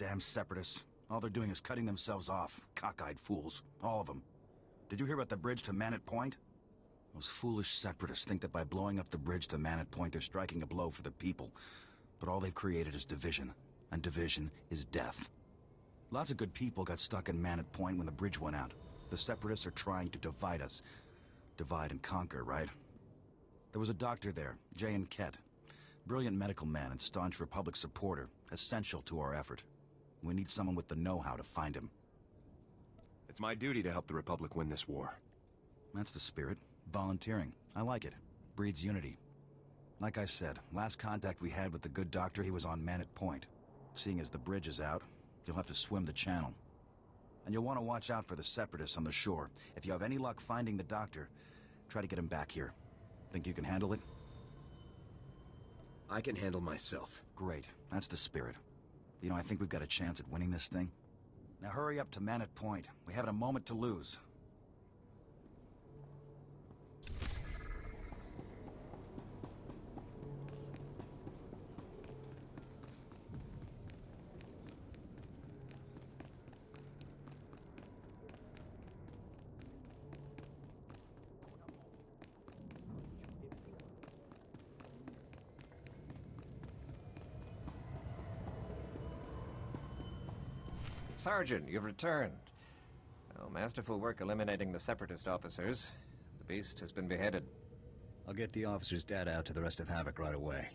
Damn separatists. All they're doing is cutting themselves off. Cockeyed fools. All of them. Did you hear about the bridge to Manat Point? Those foolish separatists think that by blowing up the bridge to Manat Point, they're striking a blow for the people. But all they've created is division. And division is death. Lots of good people got stuck in Manat Point when the bridge went out. The separatists are trying to divide us. Divide and conquer, right? There was a doctor there, Jay and Ket. Brilliant medical man and staunch Republic supporter, essential to our effort. We need someone with the know-how to find him. It's my duty to help the Republic win this war. That's the spirit. Volunteering. I like it. Breeds unity. Like I said, last contact we had with the good doctor, he was on Manat Point. Seeing as the bridge is out, you'll have to swim the channel. And you'll want to watch out for the separatists on the shore. If you have any luck finding the doctor, try to get him back here. Think you can handle it? I can handle myself. Great. That's the spirit. You know, I think we've got a chance at winning this thing. Now hurry up to Manat Point. We haven't a moment to lose. Sergeant, you've returned. Well, masterful work eliminating the Separatist officers. The beast has been beheaded. I'll get the officer's data out to the rest of Havoc right away.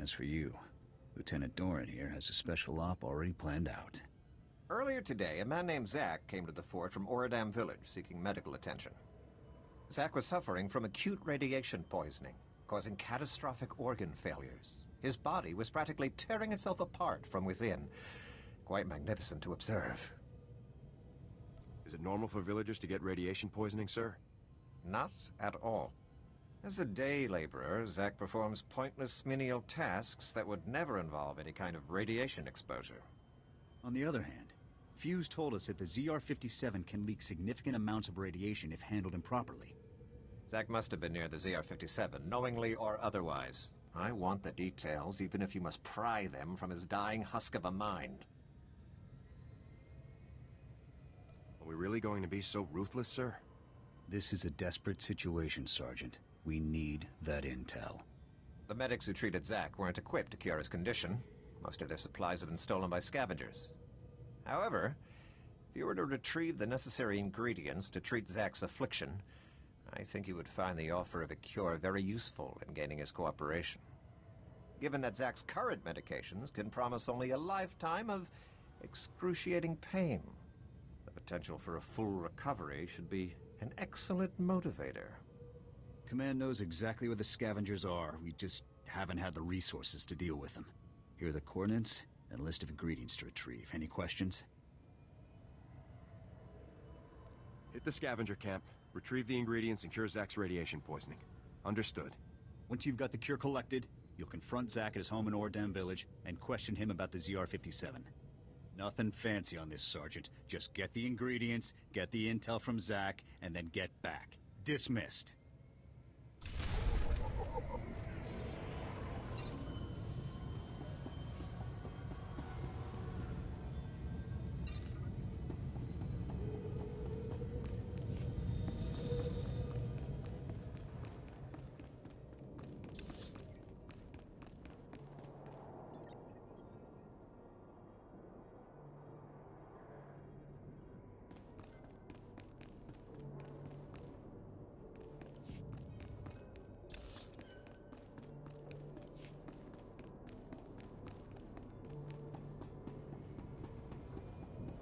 As for you, Lieutenant Doran here has a special op already planned out. Earlier today, a man named Zach came to the fort from Oradam village seeking medical attention. Zach was suffering from acute radiation poisoning, causing catastrophic organ failures. His body was practically tearing itself apart from within. Quite magnificent to observe. Is it normal for villagers to get radiation poisoning, sir? Not at all. As a day laborer, Zach performs pointless menial tasks that would never involve any kind of radiation exposure. On the other hand, Fuse told us that the ZR-57 can leak significant amounts of radiation if handled improperly. Zach must have been near the ZR-57, knowingly or otherwise. I want the details, even if you must pry them from his dying husk of a mind. Are we really going to be so ruthless, sir? This is a desperate situation, Sergeant. We need that intel. The medics who treated Zach weren't equipped to cure his condition. Most of their supplies have been stolen by scavengers. However, if you were to retrieve the necessary ingredients to treat Zach's affliction, I think you would find the offer of a cure very useful in gaining his cooperation. Given that Zach's current medications can promise only a lifetime of excruciating pain, the potential for a full recovery should be an excellent motivator. Command knows exactly where the scavengers are. We just haven't had the resources to deal with them. Here are the coordinates and a list of ingredients to retrieve. Any questions? Hit the scavenger camp, retrieve the ingredients, and cure Zach's radiation poisoning. Understood. Once you've got the cure collected, you'll confront Zach at his home in Ordam Village and question him about the ZR-57. Nothing fancy on this, Sergeant. Just get the ingredients, get the intel from Zach, and then get back. Dismissed.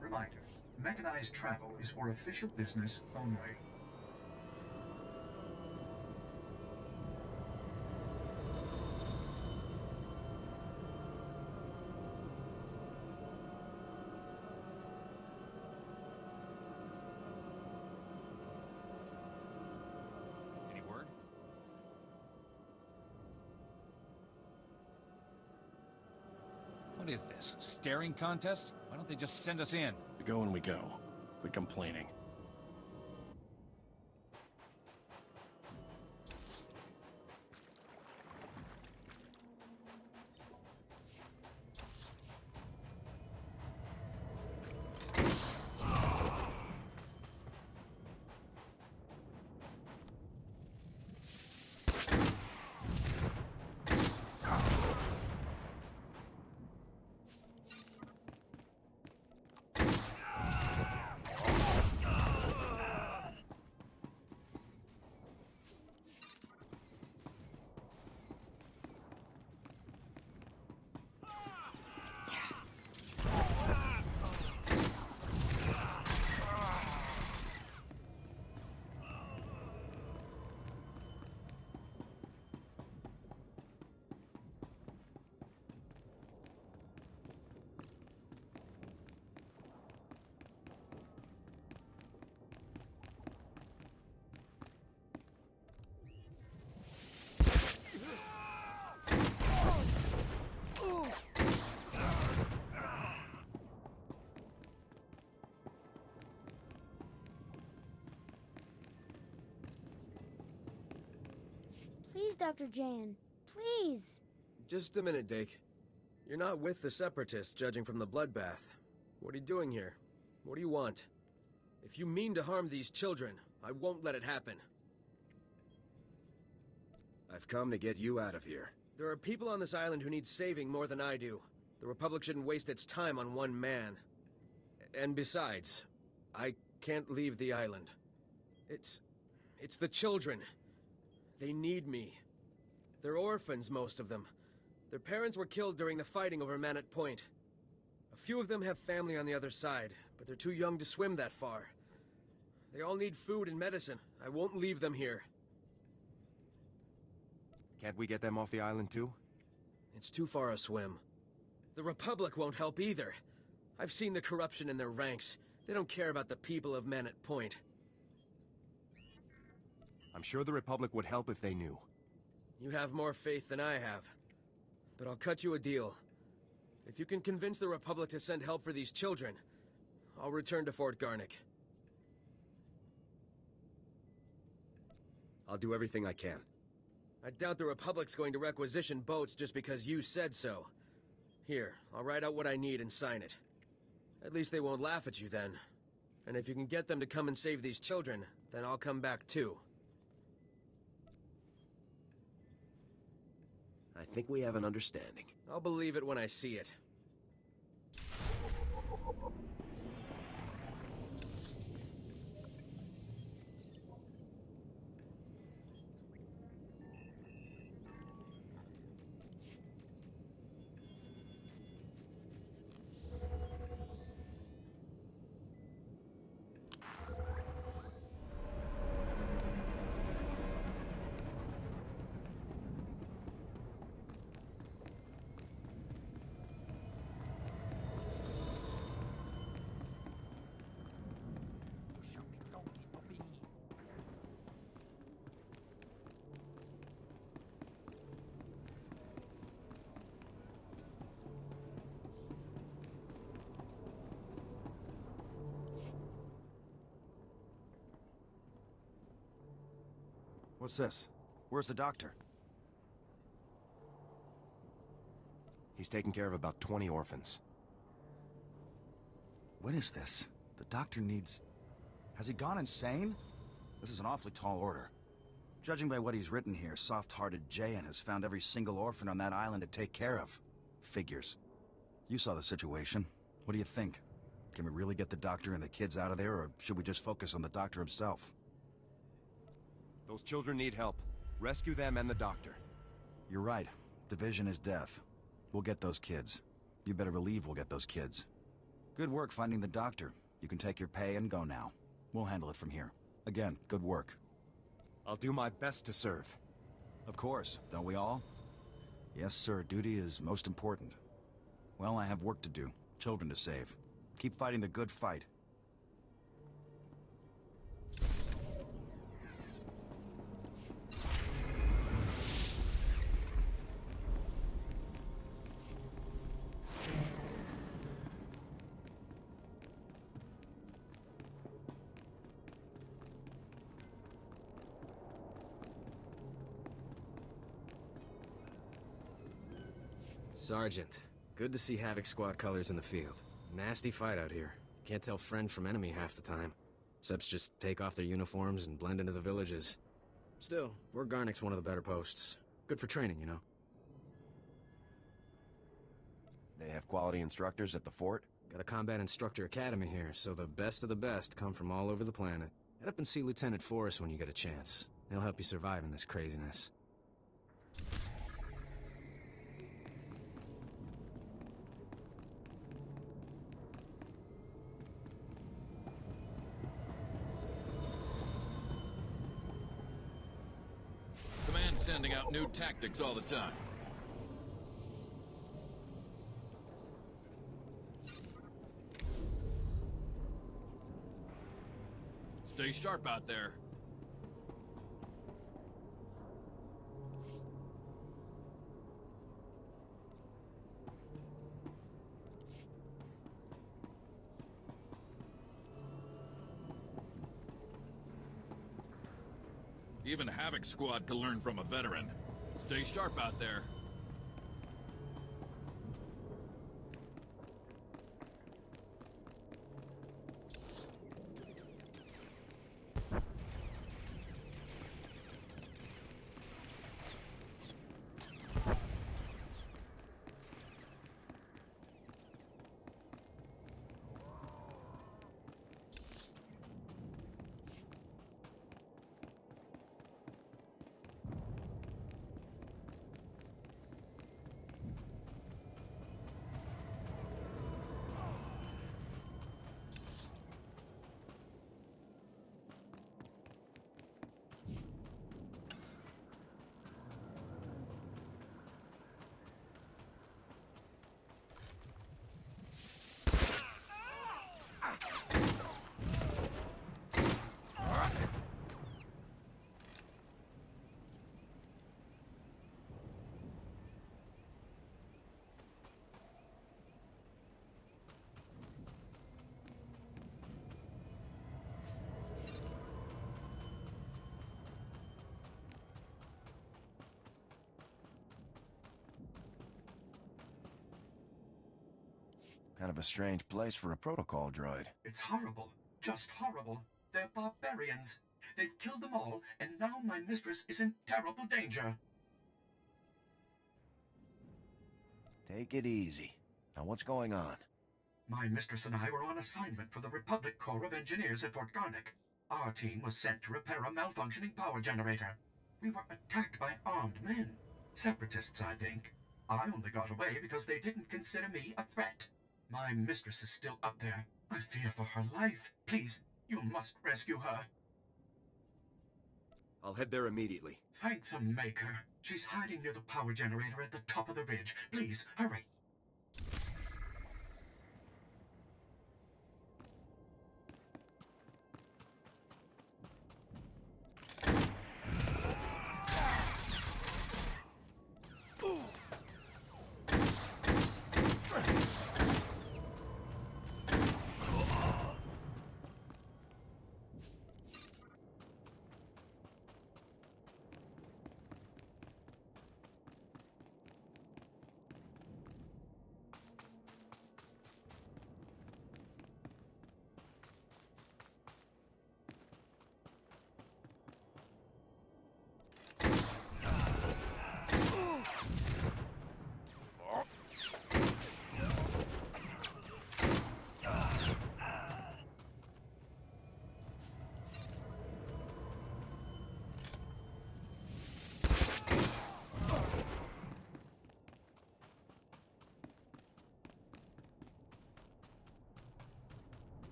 Reminder, mechanized travel is for official business only. Any word? What is this? Staring contest? Why don't they just send us in? We go when we go. Quit complaining. Please, Dr. Jan. Please. Just a minute, Dake. You're not with the Separatists, judging from the bloodbath. What are you doing here? What do you want? If you mean to harm these children, I won't let it happen. I've come to get you out of here. There are people on this island who need saving more than I do. The Republic shouldn't waste its time on one man. And besides, I can't leave the island. It's the children. They need me. They're orphans, most of them. Their parents were killed during the fighting over Manet Point. A few of them have family on the other side, but they're too young to swim that far. They all need food and medicine. I won't leave them here. Can't we get them off the island too? It's too far a swim. The Republic won't help either. I've seen the corruption in their ranks. They don't care about the people of Manet Point. I'm sure the Republic would help if they knew. You have more faith than I have. But I'll cut you a deal. If you can convince the Republic to send help for these children, I'll return to Fort Garnick. I'll do everything I can. I doubt the Republic's going to requisition boats just because you said so. Here, I'll write out what I need and sign it. At least they won't laugh at you then. And if you can get them to come and save these children, then I'll come back too. I think we have an understanding. I'll believe it when I see it. What's this? Where's the doctor? He's taking care of about 20 orphans. What is this? The doctor needs... Has he gone insane? This is an awfully tall order. Judging by what he's written here, soft-hearted Jayan has found every single orphan on that island to take care of. Figures. You saw the situation. What do you think? Can we really get the doctor and the kids out of there, or should we just focus on the doctor himself? Those children need help. Rescue them and the doctor. You're right. Division is death. We'll get those kids. You better believe we'll get those kids. Good work finding the doctor. You can take your pay and go now. We'll handle it from here. Again, good work. I'll do my best to serve. Of course, don't we all? Yes, sir, duty is most important. Well, I have work to do. Children to save. Keep fighting the good fight. Sergeant, good to see Havoc Squad colors in the field. Nasty fight out here. Can't tell friend from enemy half the time. Seps just take off their uniforms and blend into the villages. Still, Fort Garnick's one of the better posts. Good for training, you know. They have quality instructors at the fort? Got a combat instructor academy here, so the best of the best come from all over the planet. Head up and see Lieutenant Forrest when you get a chance. He'll help you survive in this craziness. Command's sending out new tactics all the time. Stay sharp out there. Even Havoc Squad could learn from a veteran. Stay sharp out there. Kind of a strange place for a protocol droid. It's horrible. Just horrible. They're barbarians. They've killed them all, and now my mistress is in terrible danger. Take it easy. Now what's going on? My mistress and I were on assignment for the Republic Corps of Engineers at Fort Garnick. Our team was sent to repair a malfunctioning power generator. We were attacked by armed men. Separatists, I think. I only got away because they didn't consider me a threat. My mistress is still up there. I fear for her life. Please, you must rescue her. I'll head there immediately. Thank the Maker. She's hiding near the power generator at the top of the ridge. Please, hurry.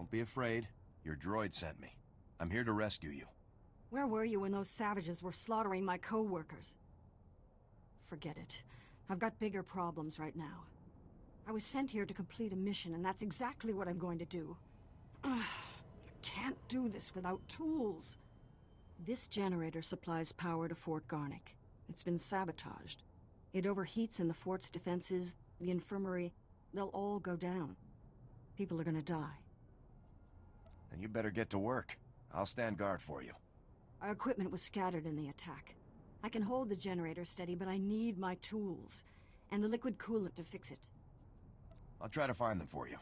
Don't be afraid. Your droid sent me. I'm here to rescue you. Where were you when those savages were slaughtering my co-workers? Forget it. I've got bigger problems right now. I was sent here to complete a mission, and that's exactly what I'm going to do. I can't do this without tools. This generator supplies power to Fort Garnick. It's been sabotaged. It overheats in the fort's defenses, the infirmary. They'll all go down. People are gonna die. Then you better get to work. I'll stand guard for you. Our equipment was scattered in the attack. I can hold the generator steady, but I need my tools. And the liquid coolant to fix it. I'll try to find them for you.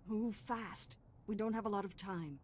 Move fast. We don't have a lot of time.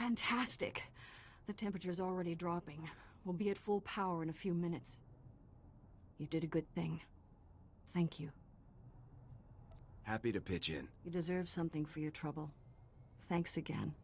Fantastic. The temperature's already dropping. We'll be at full power in a few minutes. You did a good thing. Thank you. Happy to pitch in. You deserve something for your trouble. Thanks again.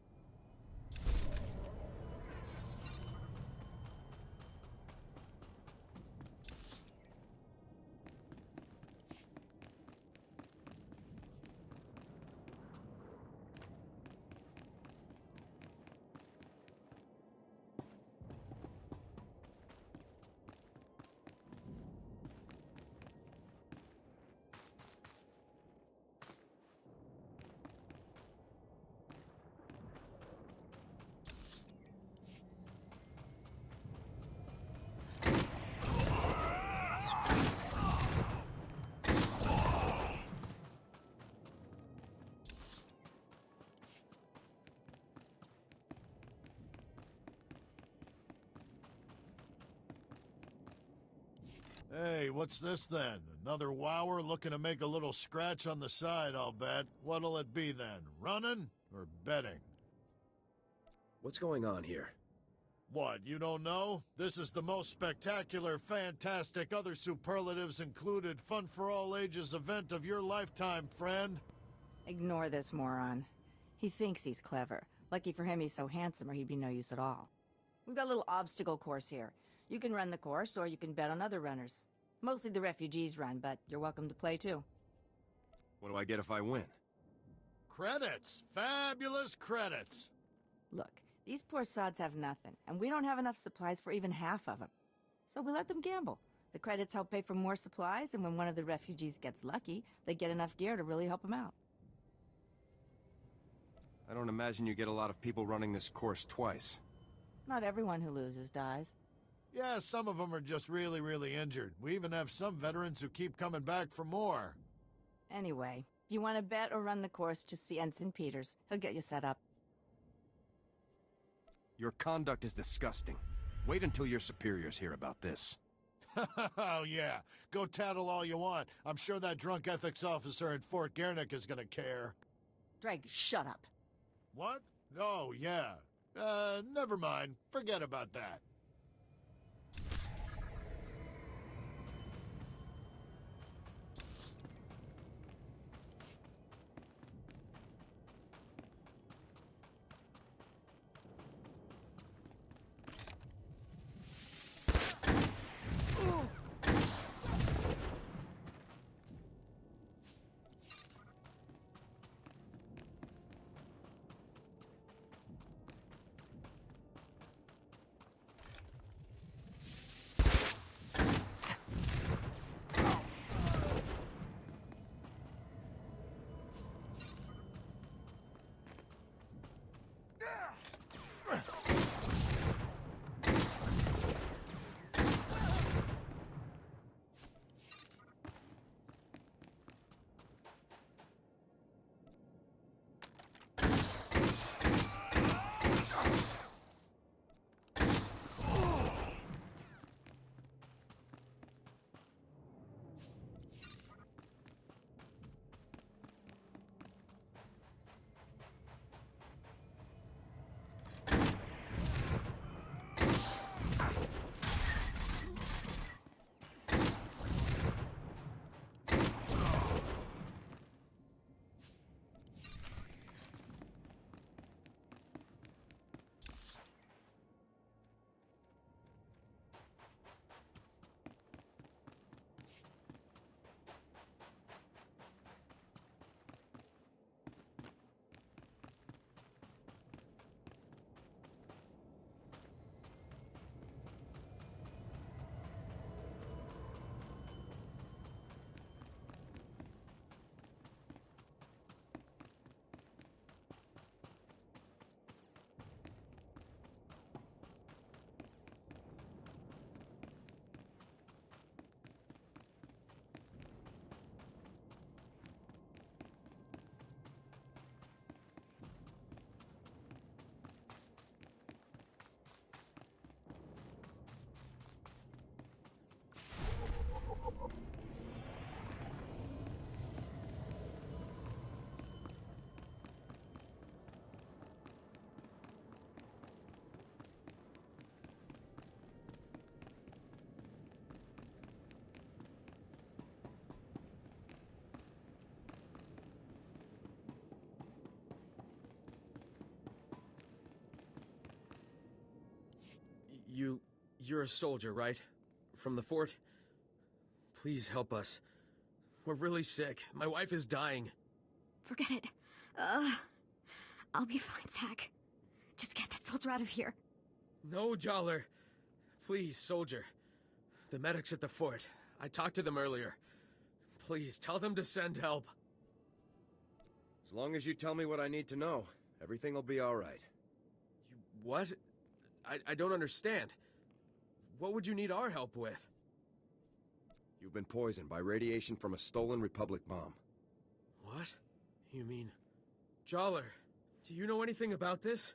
Hey, what's this then? Another wower looking to make a little scratch on the side, I'll bet. What'll it be then? Running or betting? What's going on here? What, you don't know? This is the most spectacular, fantastic, other superlatives included, fun for all ages event of your lifetime, friend. Ignore this moron. He thinks he's clever. Lucky for him he's so handsome or he'd be no use at all. We've got a little obstacle course here. You can run the course, or you can bet on other runners. Mostly the refugees run, but you're welcome to play too. What do I get if I win? Credits! Fabulous credits! Look, these poor sods have nothing, and we don't have enough supplies for even half of them. So we let them gamble. The credits help pay for more supplies, and when one of the refugees gets lucky, they get enough gear to really help them out. I don't imagine you get a lot of people running this course twice. Not everyone who loses dies. Yeah, some of them are just really, really injured. We even have some veterans who keep coming back for more. Anyway, if you want to bet or run the course, just see Ensign Peters. He'll get you set up. Your conduct is disgusting. Wait until your superiors hear about this. Oh, yeah. Go tattle all you want. I'm sure that drunk ethics officer at Fort Guernic is gonna care. Dreg, shut up. What? Oh, yeah. Never mind. Forget about that. You're a soldier, right? From the fort? Please help us. We're really sick. My wife is dying. Forget it. I'll be fine, Zach. Just get that soldier out of here. No, Jollar. Please, soldier. The medics at the fort. I talked to them earlier. Please, tell them to send help. As long as you tell me what I need to know, everything will be all right. You what? I don't understand. What would you need our help with? You've been poisoned by radiation from a stolen Republic bomb. What? You mean... Jollar, do you know anything about this?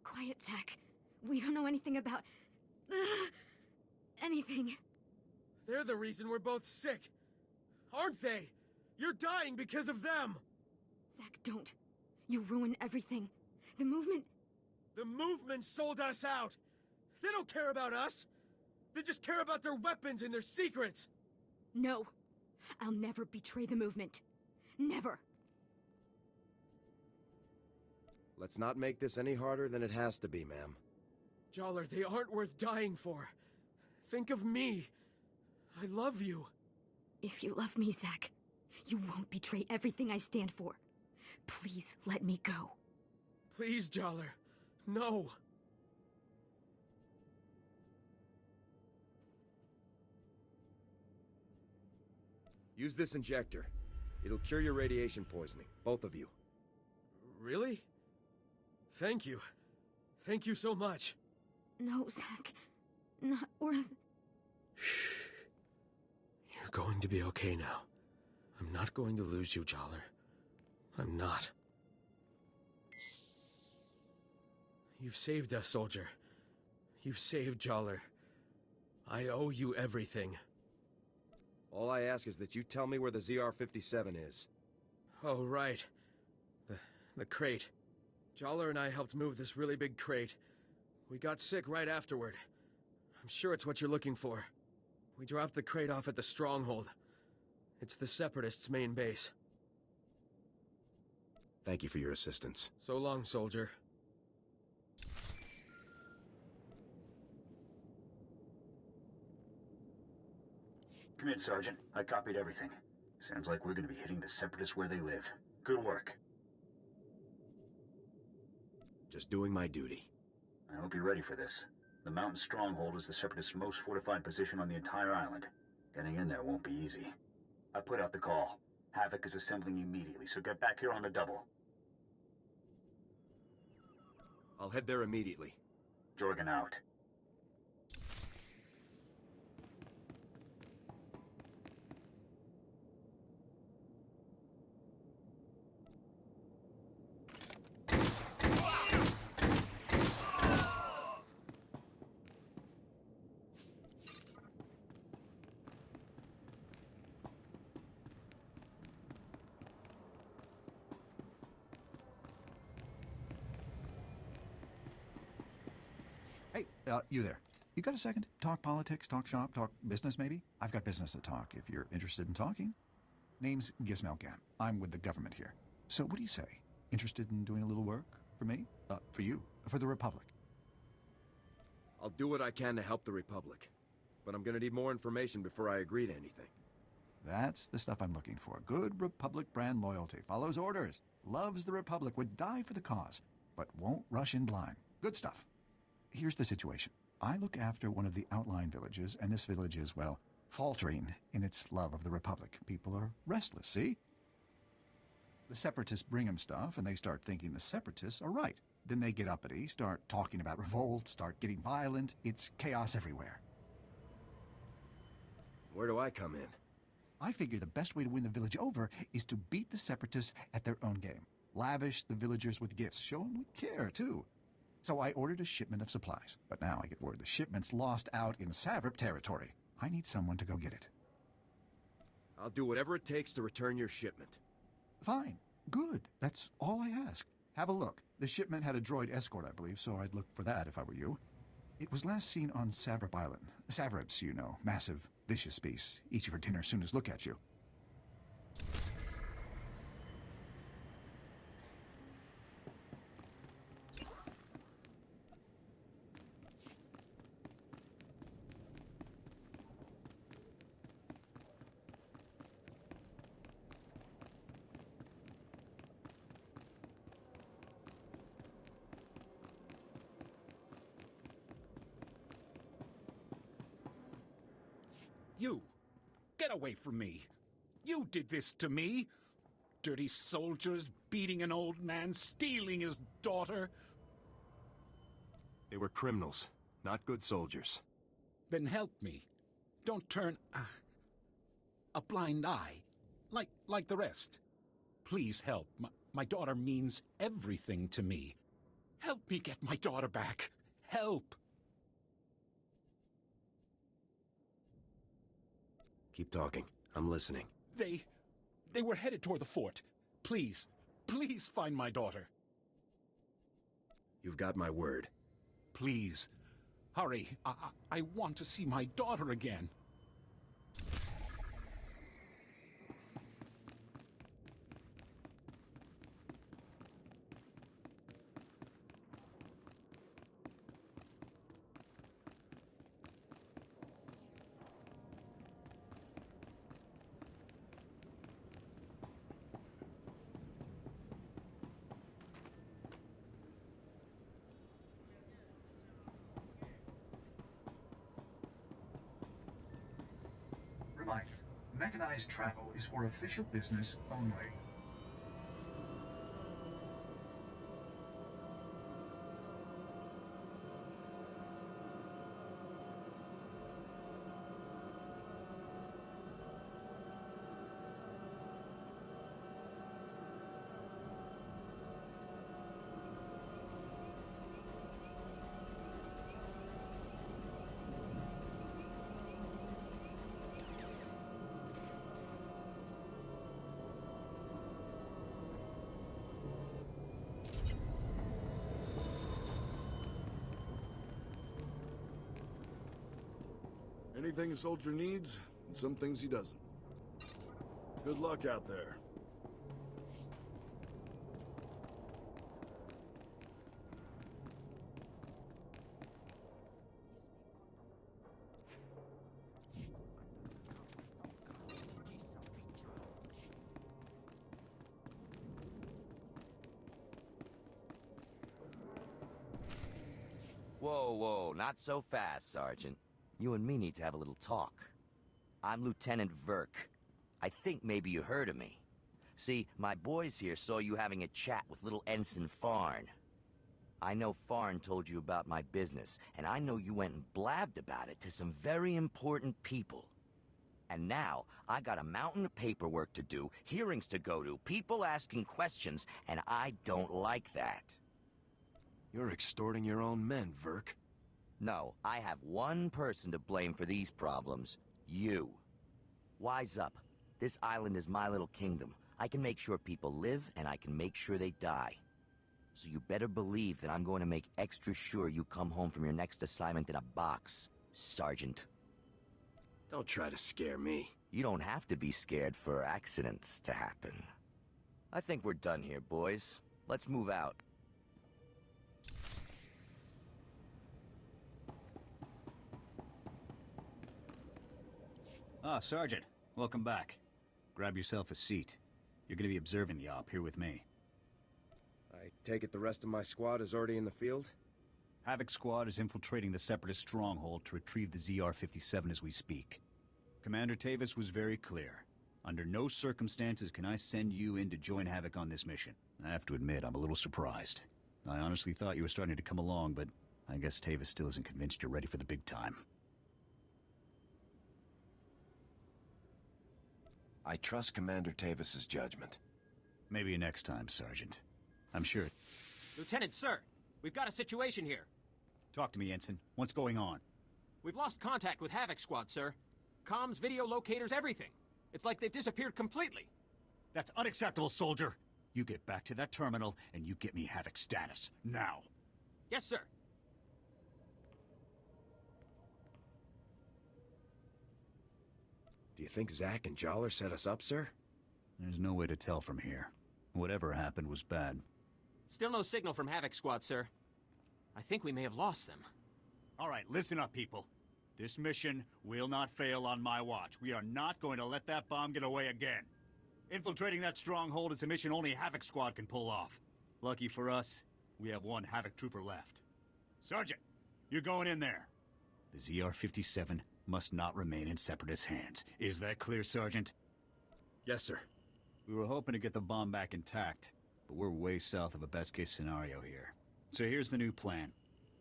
Quiet, Zach. We don't know anything about... anything. They're the reason we're both sick. Aren't they? You're dying because of them! Zach, don't. You ruin everything. The movement... The movement sold us out! They don't care about us! They just care about their weapons and their secrets! No. I'll never betray the movement. Never. Let's not make this any harder than it has to be, ma'am. Jollar, they aren't worth dying for. Think of me. I love you. If you love me, Zach, you won't betray everything I stand for. Please let me go. Please, Jollar. No. Use this injector. It'll cure your radiation poisoning, both of you. Really? Thank you. Thank you so much. No, Zach. Not worth... Shh. You're going to be okay now. I'm not going to lose you, Jollar. I'm not. You've saved us, soldier. You've saved Jollar. I owe you everything. All I ask is that you tell me where the ZR-57 is. Oh, right. The crate. Jollar and I helped move this really big crate. We got sick right afterward. I'm sure it's what you're looking for. We dropped the crate off at the Stronghold. It's the Separatists' main base. Thank you for your assistance. So long, soldier. Come in, Sergeant. I copied everything. Sounds like we're gonna be hitting the Separatists where they live. Good work. Just doing my duty. I hope you're ready for this. The mountain stronghold is the Separatists' most fortified position on the entire island. Getting in there won't be easy. I put out the call. Havoc is assembling immediately, so get back here on the double. I'll head there immediately. Jorgen out. Hey, you there. You got a second? Talk politics, talk shop, talk business, maybe? I've got business to talk, if you're interested in talking. Name's Gizmelgan. I'm with the government here. So what do you say? Interested in doing a little work? For me? For you? For the Republic? I'll do what I can to help the Republic. But I'm gonna need more information before I agree to anything. That's the stuff I'm looking for. Good Republic brand loyalty. Follows orders. Loves the Republic. Would die for the cause. But won't rush in blind. Good stuff. Here's the situation. I look after one of the outlying villages, and this village is, well, faltering in its love of the Republic. People are restless, see? The Separatists bring them stuff, and they start thinking the Separatists are right. Then they get uppity, start talking about revolt, start getting violent. It's chaos everywhere. Where do I come in? I figure the best way to win the village over is to beat the Separatists at their own game. Lavish the villagers with gifts. Show them we care, too. So I ordered a shipment of supplies, but now I get word the shipment's lost out in Savrip territory. I need someone to go get it. I'll do whatever it takes to return your shipment. Fine. Good. That's all I ask. Have a look. The shipment had a droid escort, I believe, so I'd look for that if I were you. It was last seen on Savrip Island. Savrips, you know, massive, vicious beasts. Eat you for dinner as soon as look at you. You! Get away from me! You did this to me! Dirty soldiers beating an old man, stealing his daughter! They were criminals, not good soldiers. Then help me. Don't turn a blind eye, like the rest. Please help. My daughter means everything to me. Help me get my daughter back. Help! Keep talking. I'm listening. They were headed toward the fort. Please, please find my daughter. You've got my word. Please, hurry. I want to see my daughter again. Reminder, mechanized travel is for official business only. Anything a soldier needs, and some things he doesn't. Good luck out there. Whoa, not so fast, Sergeant. You and me need to have a little talk. I'm Lieutenant Verk. I think maybe you heard of me. See, my boys here saw you having a chat with little Ensign Farn. I know Farn told you about my business, and I know you went and blabbed about it to some very important people. And now, I got a mountain of paperwork to do, hearings to go to, people asking questions, and I don't like that. You're extorting your own men, Verk. No, I have one person to blame for these problems. You. Wise up. This island is my little kingdom. I can make sure people live, and I can make sure they die. So you better believe that I'm going to make extra sure you come home from your next assignment in a box, Sergeant. Don't try to scare me. You don't have to be scared for accidents to happen. I think we're done here, boys. Let's move out. Ah, Sergeant. Welcome back. Grab yourself a seat. You're gonna be observing the op here with me. I take it the rest of my squad is already in the field? Havoc Squad is infiltrating the Separatist stronghold to retrieve the ZR-57 as we speak. Commander Tavis was very clear. Under no circumstances can I send you in to join Havoc on this mission. I have to admit, I'm a little surprised. I honestly thought you were starting to come along, but I guess Tavis still isn't convinced you're ready for the big time. I trust Commander Tavis's judgment. Maybe next time, Sergeant. I'm sure. Lieutenant, sir! We've got a situation here. Talk to me, Ensign. What's going on? We've lost contact with Havoc Squad, sir. Comms, video locators, everything. It's like they've disappeared completely. That's unacceptable, soldier! You get back to that terminal, and you get me Havoc status. Now! Yes, sir. Do you think Zack and Joller set us up, sir? There's no way to tell from here. Whatever happened was bad. Still no signal from Havoc Squad, sir. I think we may have lost them. All right, listen up, people. This mission will not fail on my watch. We are not going to let that bomb get away again. Infiltrating that stronghold is a mission only Havoc Squad can pull off. Lucky for us, we have one Havoc trooper left. Sergeant, you're going in there. The ZR-57 must not remain in Separatist hands. Is that clear, Sergeant? Yes, sir. We were hoping to get the bomb back intact, but we're way south of a best-case scenario here. So here's the new plan.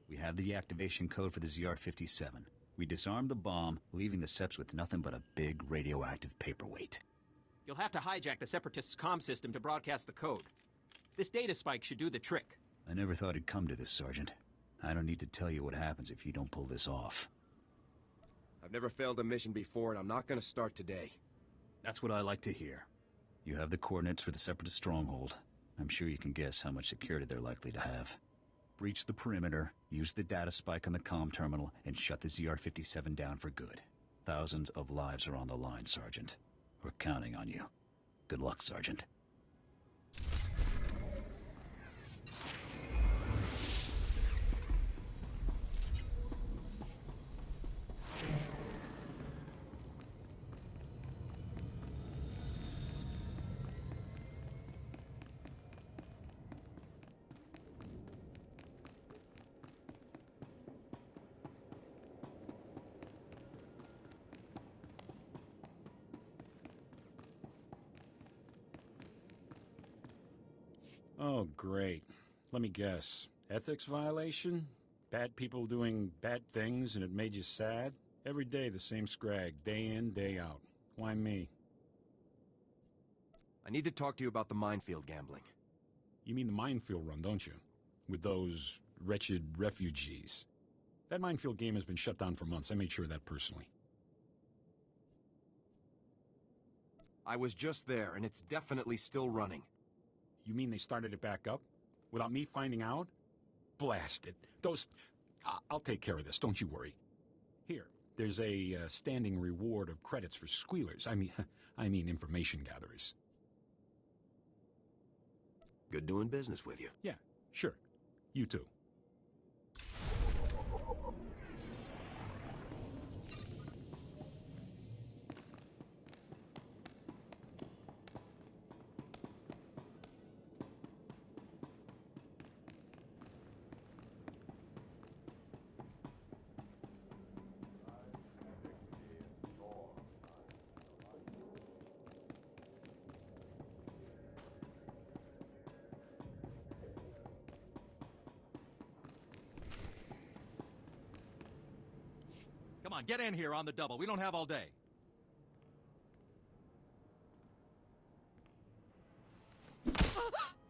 We have the deactivation code for the ZR-57. We disarm the bomb, leaving the Seps with nothing but a big radioactive paperweight. You'll have to hijack the Separatists' comm system to broadcast the code. This data spike should do the trick. I never thought it'd come to this, Sergeant. I don't need to tell you what happens if you don't pull this off. I've never failed a mission before, and I'm not gonna start today. That's what I like to hear. You have the coordinates for the Separatist stronghold. I'm sure you can guess how much security they're likely to have. Breach the perimeter, use the data spike on the comm terminal, and shut the ZR-57 down for good. Thousands of lives are on the line, Sergeant. We're counting on you. Good luck, Sergeant. Oh, great. Let me guess. Ethics violation? Bad people doing bad things and it made you sad? Every day the same scrag, day in, day out. Why me? I need to talk to you about the minefield gambling. You mean the minefield run, don't you? With those wretched refugees. That minefield game has been shut down for months. I made sure of that personally. I was just there, and it's definitely still running. You mean they started it back up? Without me finding out? Blast it. Those... I'll take care of this, don't you worry. Here, there's a standing reward of credits for squealers. I mean information gatherers. Good doing business with you. Yeah, sure. You too. Come on, get in here on the double. We don't have all day.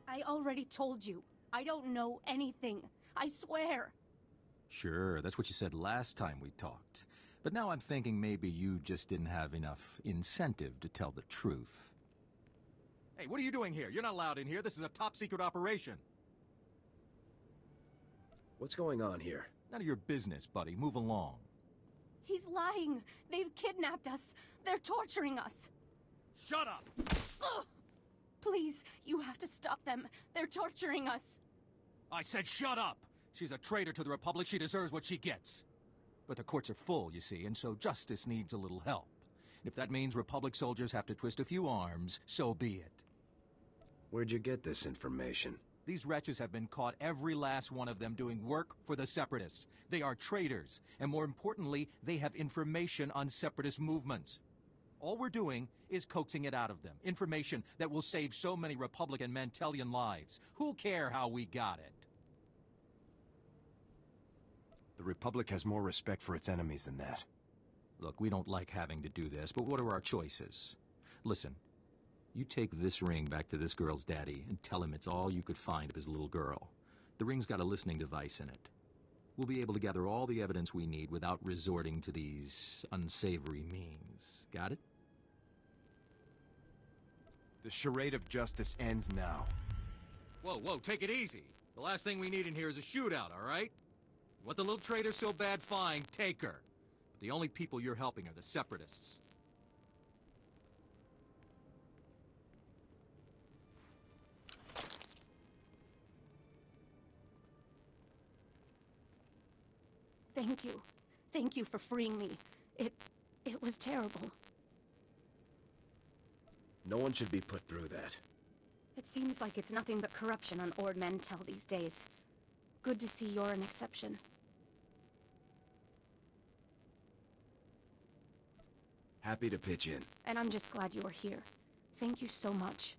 I already told you. I don't know anything. I swear. Sure, that's what you said last time we talked. But now I'm thinking maybe you just didn't have enough incentive to tell the truth. Hey, what are you doing here? You're not allowed in here. This is a top-secret operation. What's going on here? None of your business, buddy. Move along. He's lying. They've kidnapped us. They're torturing us. Shut up! Ugh! Please, you have to stop them. They're torturing us. I said shut up! She's a traitor to the Republic. She deserves what she gets. But the courts are full, you see, and so justice needs a little help. And if that means Republic soldiers have to twist a few arms, so be it. Where'd you get this information? These wretches have been caught, every last one of them, doing work for the Separatists. They are traitors, and more importantly, they have information on Separatist movements. All we're doing is coaxing it out of them. Information that will save so many Republican Mantellian lives. Who'll care how we got it? The Republic has more respect for its enemies than that. Look, we don't like having to do this, but what are our choices? Listen, you take this ring back to this girl's daddy and tell him it's all you could find of his little girl. The ring's got a listening device in it. We'll be able to gather all the evidence we need without resorting to these unsavory means. Got it? The charade of justice ends now. Whoa, whoa, take it easy. The last thing we need in here is a shootout, all right? What the little traitor's so bad, fine, take her. But the only people you're helping are the Separatists. Thank you. Thank you for freeing me. It was terrible. No one should be put through that. It seems like it's nothing but corruption on Ord Mantell these days. Good to see you're an exception. Happy to pitch in. And I'm just glad you are here. Thank you so much.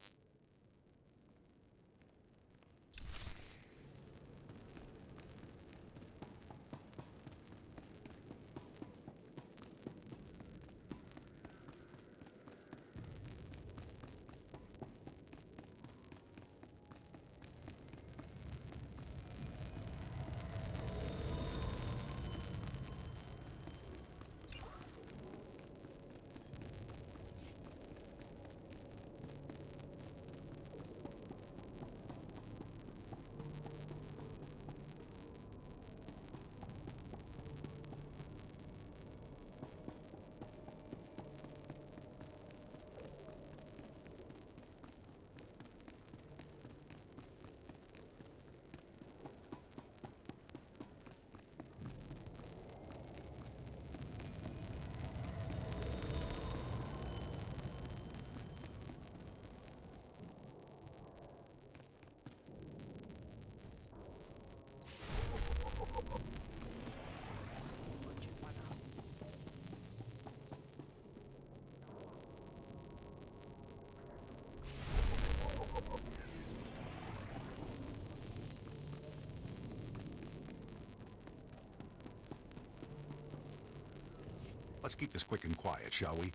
Let's keep this quick and quiet, shall we?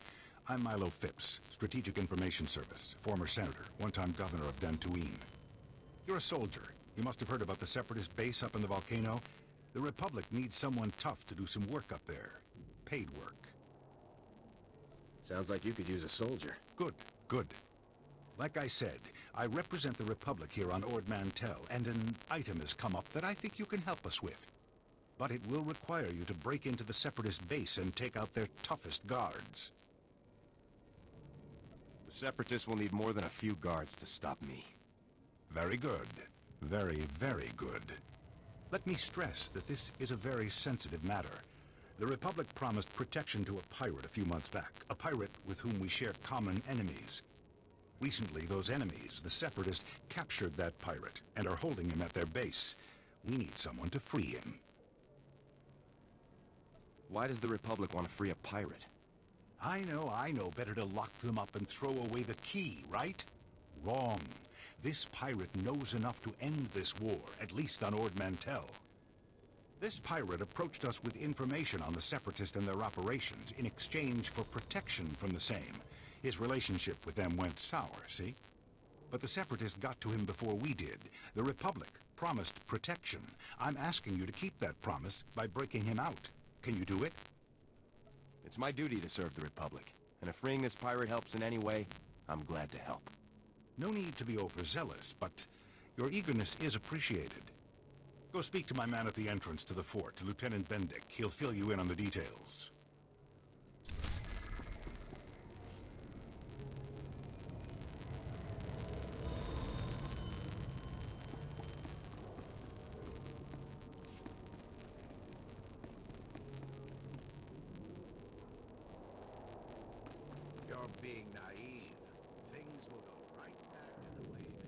I'm Milo Phipps, Strategic Information Service, former senator, one-time governor of Dantooine. You're a soldier. You must have heard about the Separatist base up in the volcano. The Republic needs someone tough to do some work up there. Paid work. Sounds like you could use a soldier. Good, good. Like I said, I represent the Republic here on Ord Mantell, and an item has come up that I think you can help us with. But it will require you to break into the Separatist base and take out their toughest guards. The Separatists will need more than a few guards to stop me. Very good. Very, very good. Let me stress that this is a very sensitive matter. The Republic promised protection to a pirate a few months back, a pirate with whom we share common enemies. Recently, those enemies, the Separatists, captured that pirate and are holding him at their base. We need someone to free him. Why does the Republic want to free a pirate? I know. Better to lock them up and throw away the key, right? Wrong. This pirate knows enough to end this war, at least on Ord Mantell. This pirate approached us with information on the Separatists and their operations in exchange for protection from the same. His relationship with them went sour, see? But the Separatists got to him before we did. The Republic promised protection. I'm asking you to keep that promise by breaking him out. Can you do it? It's my duty to serve the Republic, and if freeing this pirate helps in any way, I'm glad to help. No need to be overzealous, but your eagerness is appreciated. Go speak to my man at the entrance to the fort, Lieutenant Bendick. He'll fill you in on the details. You're being naive. Things will go right back to the way they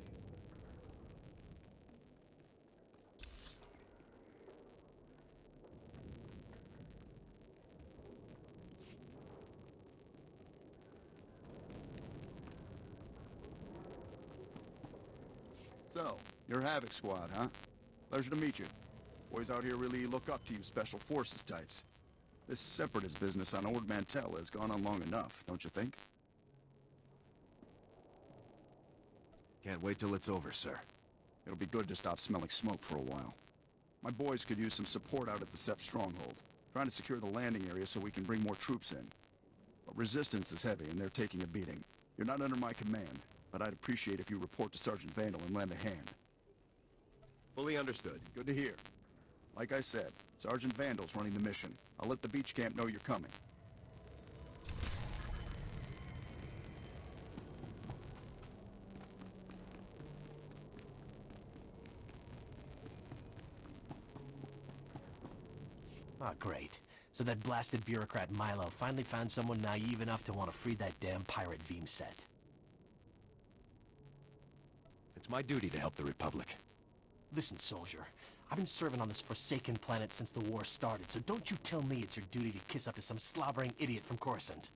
were. So, you're Havoc Squad, huh? Pleasure to meet you. Boys out here really look up to you Special Forces types. This separatist business on Ord Mantell has gone on long enough, don't you think? Can't wait till it's over, sir. It'll be good to stop smelling smoke for a while. My boys could use some support out at the Sep stronghold, trying to secure the landing area so we can bring more troops in. But resistance is heavy, and they're taking a beating. You're not under my command, but I'd appreciate if you report to Sergeant Vandal and lend a hand. Fully understood. Good to hear. Like I said, Sergeant Vandal's running the mission. I'll let the beach camp know you're coming. Ah, great. So that blasted bureaucrat Milo finally found someone naive enough to want to free that damn pirate Veemset. It's my duty to help the Republic. Listen, soldier. I've been serving on this forsaken planet since the war started, so don't you tell me it's your duty to kiss up to some slobbering idiot from Coruscant.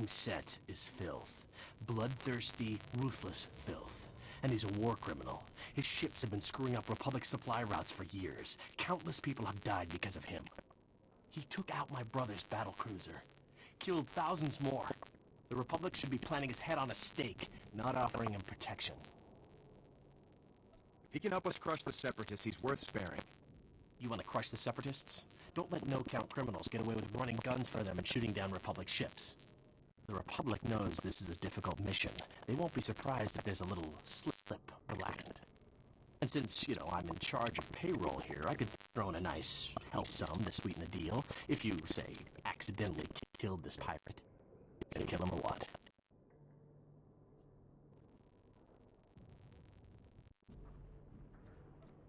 Set is filth. Bloodthirsty, ruthless filth. And he's a war criminal. His ships have been screwing up Republic supply routes for years. Countless people have died because of him. He took out my brother's battle cruiser. Killed thousands more. The Republic should be planting his head on a stake, not offering him protection. If he can help us crush the Separatists, he's worth sparing. You want to crush the Separatists? Don't let no-count criminals get away with running guns for them and shooting down Republic ships. The Republic knows this is a difficult mission. They won't be surprised if there's a little slip or lack. And since, I'm in charge of payroll here, I could throw in a nice help sum to sweeten the deal if you, say, accidentally killed this pirate. Gonna kill him or what?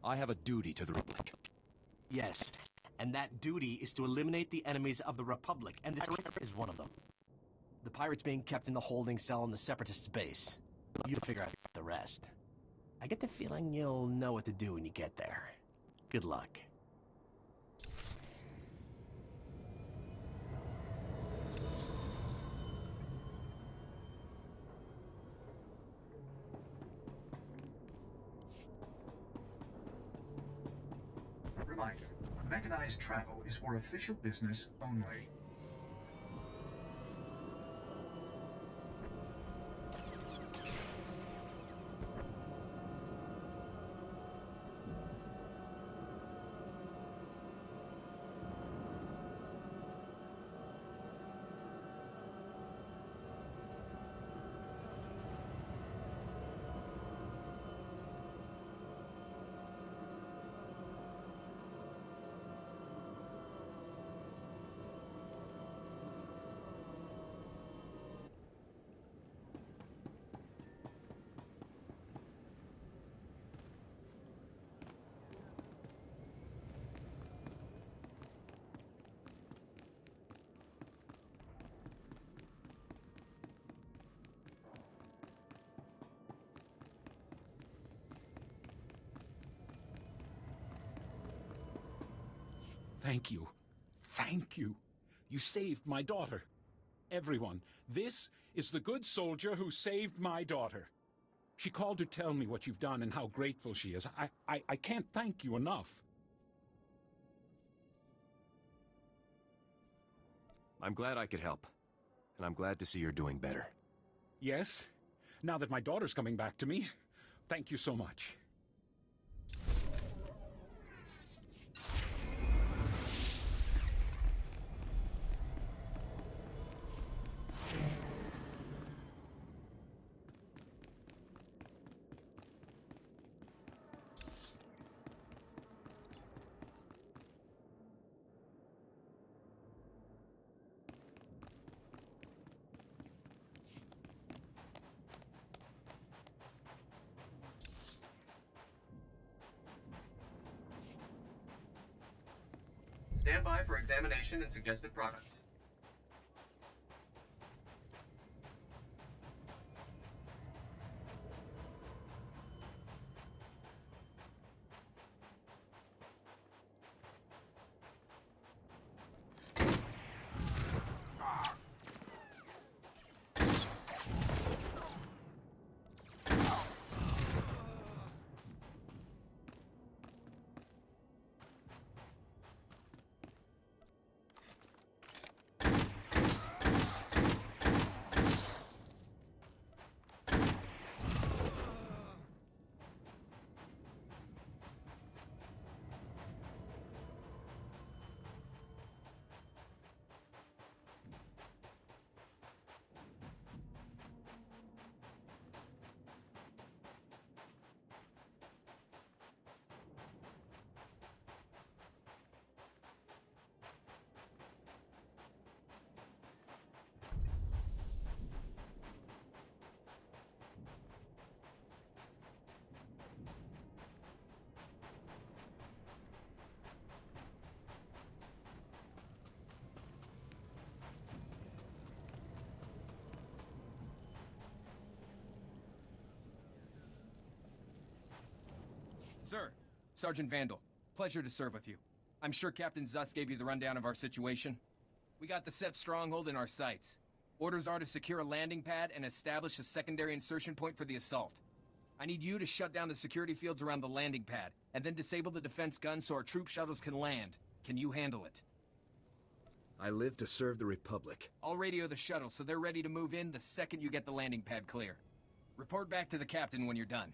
I have a duty to the Republic. Yes, and that duty is to eliminate the enemies of the Republic, and this is one of them. The pirate's being kept in the holding cell in the Separatists' base. You'll figure out the rest. I get the feeling you'll know what to do when you get there. Good luck. Reminder, mechanized travel is for official business only. Thank you. Thank you. You saved my daughter. Everyone, this is the good soldier who saved my daughter. She called to tell me what you've done and how grateful she is. I can't thank you enough. I'm glad I could help. And I'm glad to see you're doing better. Yes? Now that my daughter's coming back to me, thank you so much. Stand by for examination and suggested products. Sir, Sergeant Vandal, pleasure to serve with you. I'm sure Captain Zuss gave you the rundown of our situation. We got the Sep stronghold in our sights. Orders are to secure a landing pad and establish a secondary insertion point for the assault. I need you to shut down the security fields around the landing pad, and then disable the defense guns so our troop shuttles can land. Can you handle it? I live to serve the Republic. I'll radio the shuttle so they're ready to move in the second you get the landing pad clear. Report back to the captain when you're done.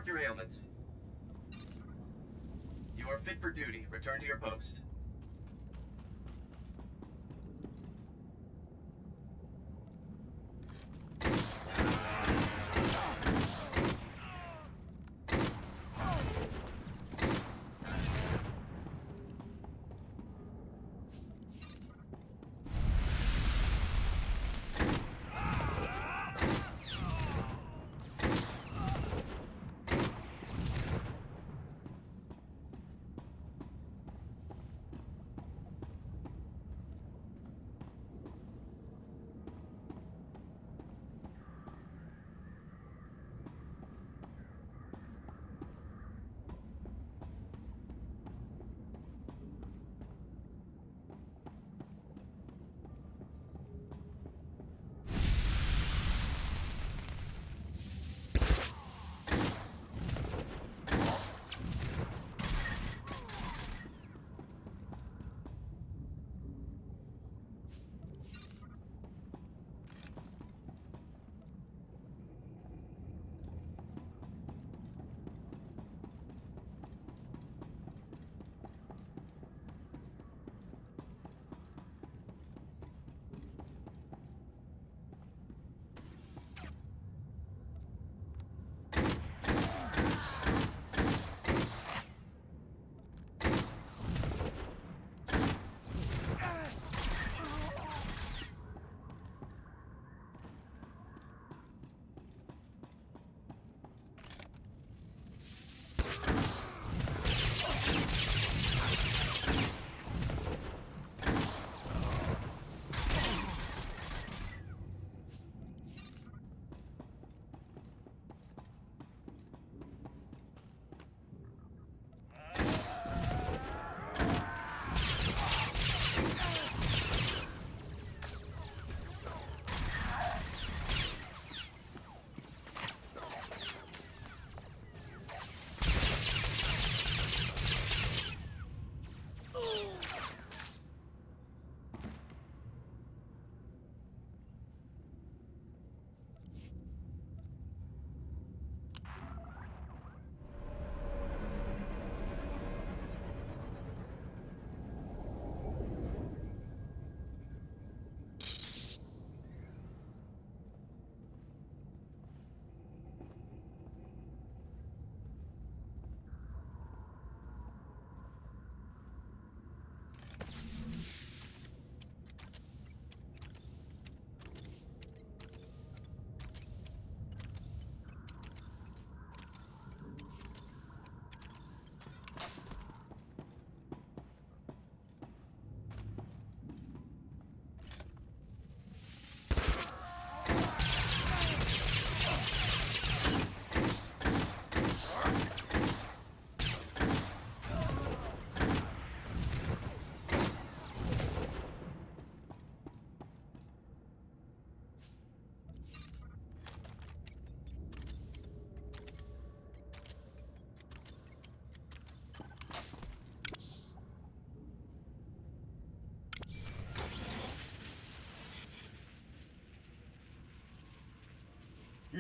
report your ailments. You are fit for duty. Return to your post.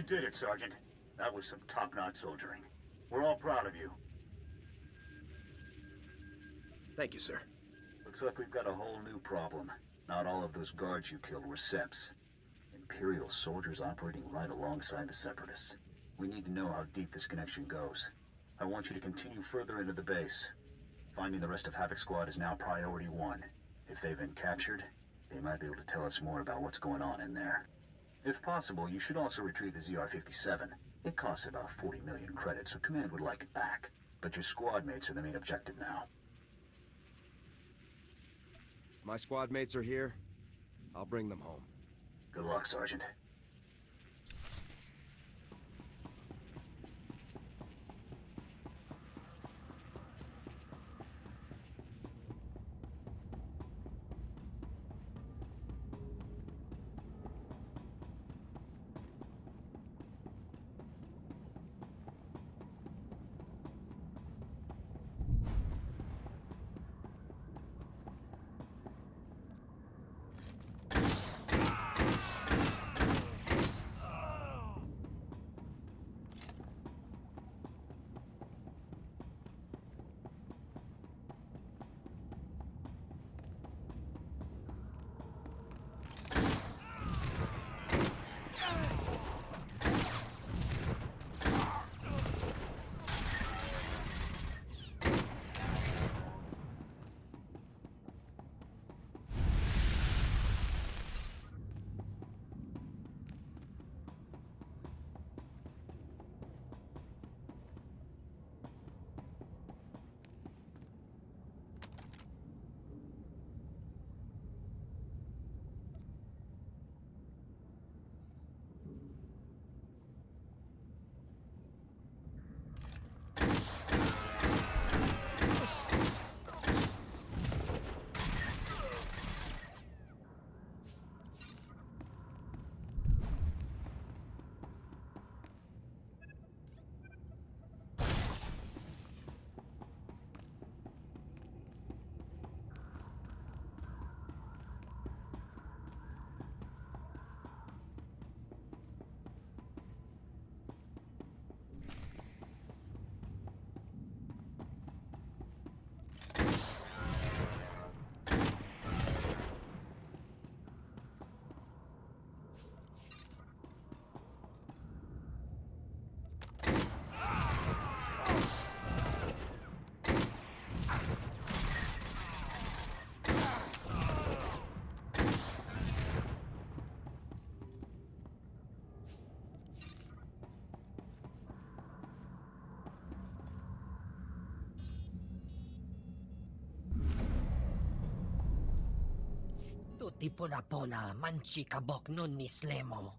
You did it, Sergeant. That was some top-notch soldiering. We're all proud of you. Thank you, sir. Looks like we've got a whole new problem. Not all of those guards you killed were Seps. Imperial soldiers operating right alongside the Separatists. We need to know how deep this connection goes. I want you to continue further into the base. Finding the rest of Havoc Squad is now priority 1. If they've been captured, they might be able to tell us more about what's going on in there. If possible, you should also retrieve the ZR-57. It costs about 40 million credits, so Command would like it back. But your squad mates are the main objective now. My squad mates are here. I'll bring them home. Good luck, Sergeant. tipuna-pona manchi kabok nun ni Slemo.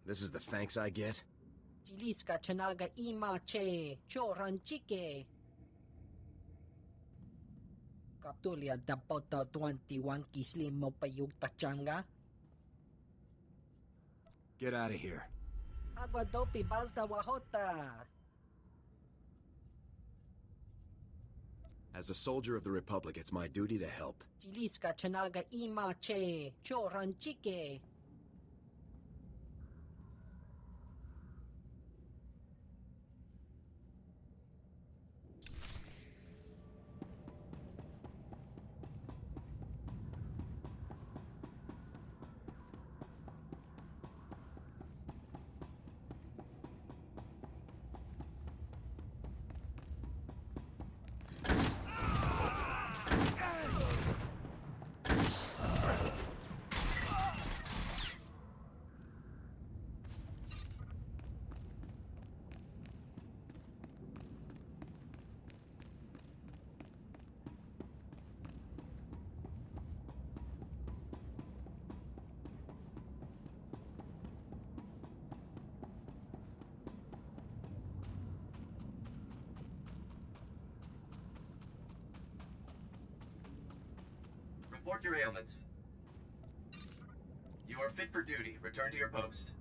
This is the thanks I get? Chiliska chanaga ima che, choran chike. Kaptulia dapoto 21 kislimo payug tachanga. Get out of here. Agua dopi bazda wahota. As a soldier of the Republic, it's my duty to help. Chiliska chanaga ima che, choran chike. Report your ailments. You are fit for duty. Return to your post.